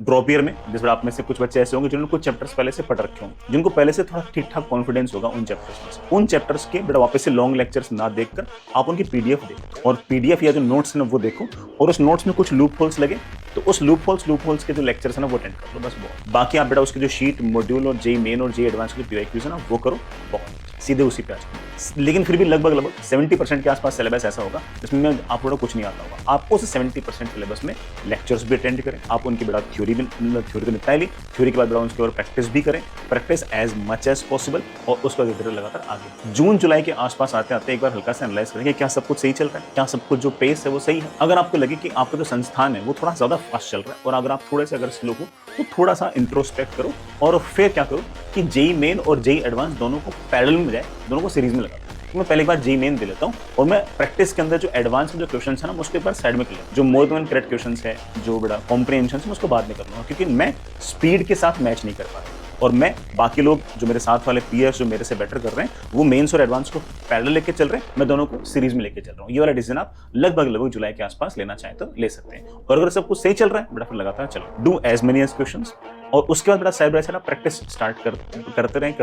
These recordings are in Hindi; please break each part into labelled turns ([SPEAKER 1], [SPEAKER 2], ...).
[SPEAKER 1] ड्रॉप ईयर में जिस आप में से कुछ बच्चे ऐसे होंगे जिन्होंने कुछ चैप्टर्स पहले से पढ़ रखे होंगे, जिनको पहले से थोड़ा ठीक ठाक कॉन्फिडेंस होगा उन चैप्टर्स में से। उन चैप्टर्स के बेटा वापस से लॉन्ग लेक्चर्स ना देखकर आप उनकी पीडीएफ देखो, और पीडीएफ या जो नोट्स है ना वो देखो, और उस नोट्स में कुछ लूप होल्स लगे तो उस लूप होल्स के जो लेक्चर्स है ना वो अटेंड कर लो, बस बहुत। बाकी आप बेटा उसके जो शीट मॉड्यूल और जेई मेन और जेई एडवांस के पीवाईक्यूज है ना वो करो, बहुत सीधे उसी पे आ जाओ। लेकिन फिर भी लगभग 70% के आसपास सिलेबस ऐसा होगा जिसमें आप लोगों को कुछ नहीं आता होगा। आपको उस 70% सिलेबस में लेक्चर्स भी अटेंड करें, आप उनकी बड़ा थ्योरी तो निपटा ली, थ्योरी के बाद बड़ा उसके और प्रैक्टिस भी करें, practice as much as possible, और उसका धीरे लगातार आगे। जून जुलाई के आसपास आते आते एक बार हल्का सा एनालाइज करें कि क्या सब कुछ सही चल रहा है, क्या सब कुछ जो पेस है वो सही है। अगर आपको लगे कि आपका जो संस्थान है वो थोड़ा ज्यादा फास्ट चल रहा है, और अगर आप थोड़े से अगर स्लो हो तो थोड़ा सा इंट्रोस्पेक्ट करो, और फिर क्या करो कि जेई मेन और जेई एडवांस दोनों को पैरेलल में जाए, दोनों को सीरीज में लगा। तो मैं पहले एक बार जेई मेन दे लेता हूँ, और मैं प्रैक्टिस के अंदर जो एडवांस में जो क्वेश्चन है ना उसके ऊपर साइड में कर लेता हूँ। जो मोर देन करेक्ट क्वेश्चन है, जो बड़ा कॉम्प्रिहेंशन है, उसको बाद में कर लूंगा, क्योंकि मैं स्पीड के साथ मैच नहीं कर पा रहा। और मैं बाकी लोग जो मेरे साथ वाले पीयर्स जो मेरे से बेटर कर रहे हैं वो मेंस और एडवांस को पैरेलल लेके चल रहे हैं, मैं दोनों को सीरीज में लेके चल रहा हूँ। ये वाला डिसीजन आप लगभग जुलाई के आसपास लेना चाहें तो ले सकते हैं। और अगर सब कुछ सही चल रहा है बेटा फिर लगातार चलो, do as many as questions, और उसके बाद बेटा साइड बाय साइड आप प्रैक्टिस स्टार्ट करते रहें।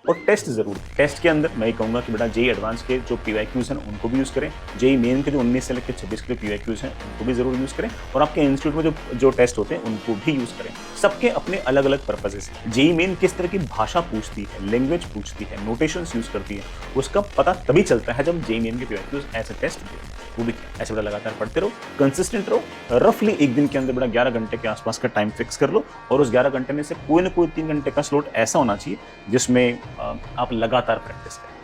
[SPEAKER 1] और टेस्ट जरूर, टेस्ट के अंदर मैं कहूंगा कि बेटा जेई एडवांस के जो पीवाईक्यूज हैं उनको भी यूज करें, जेई मेन के जो 19 से लेकर 26 के पीवाईक्यूज हैं उनको भी जरूर यूज करें, और आपके इंस्टीट्यूट में जो टेस्ट होते हैं उनको भी यूज करें। सबके अपने अलग अलग पर्पजेस हैं। जेई मेन किस तरह की भाषा पूछती है, लैंग्वेज पूछती है, नोटेशंस यूज करती है, उसका पता तभी चलता है जब जेई मेन के पीवाईक्यूज ऐसे टेस्ट दें। वो भी ऐसे बेटा लगातार पढ़ते रहो, कंसिस्टेंट रहो, रफली एक दिन के अंदर बेटा 11 घंटे के आसपास का टाइम फिक्स कर लो, और उस 11 घंटे में से कोई ना कोई 3 घंटे का स्लॉट ऐसा होना चाहिए जिसमें आप लगातार प्रैक्टिस करें।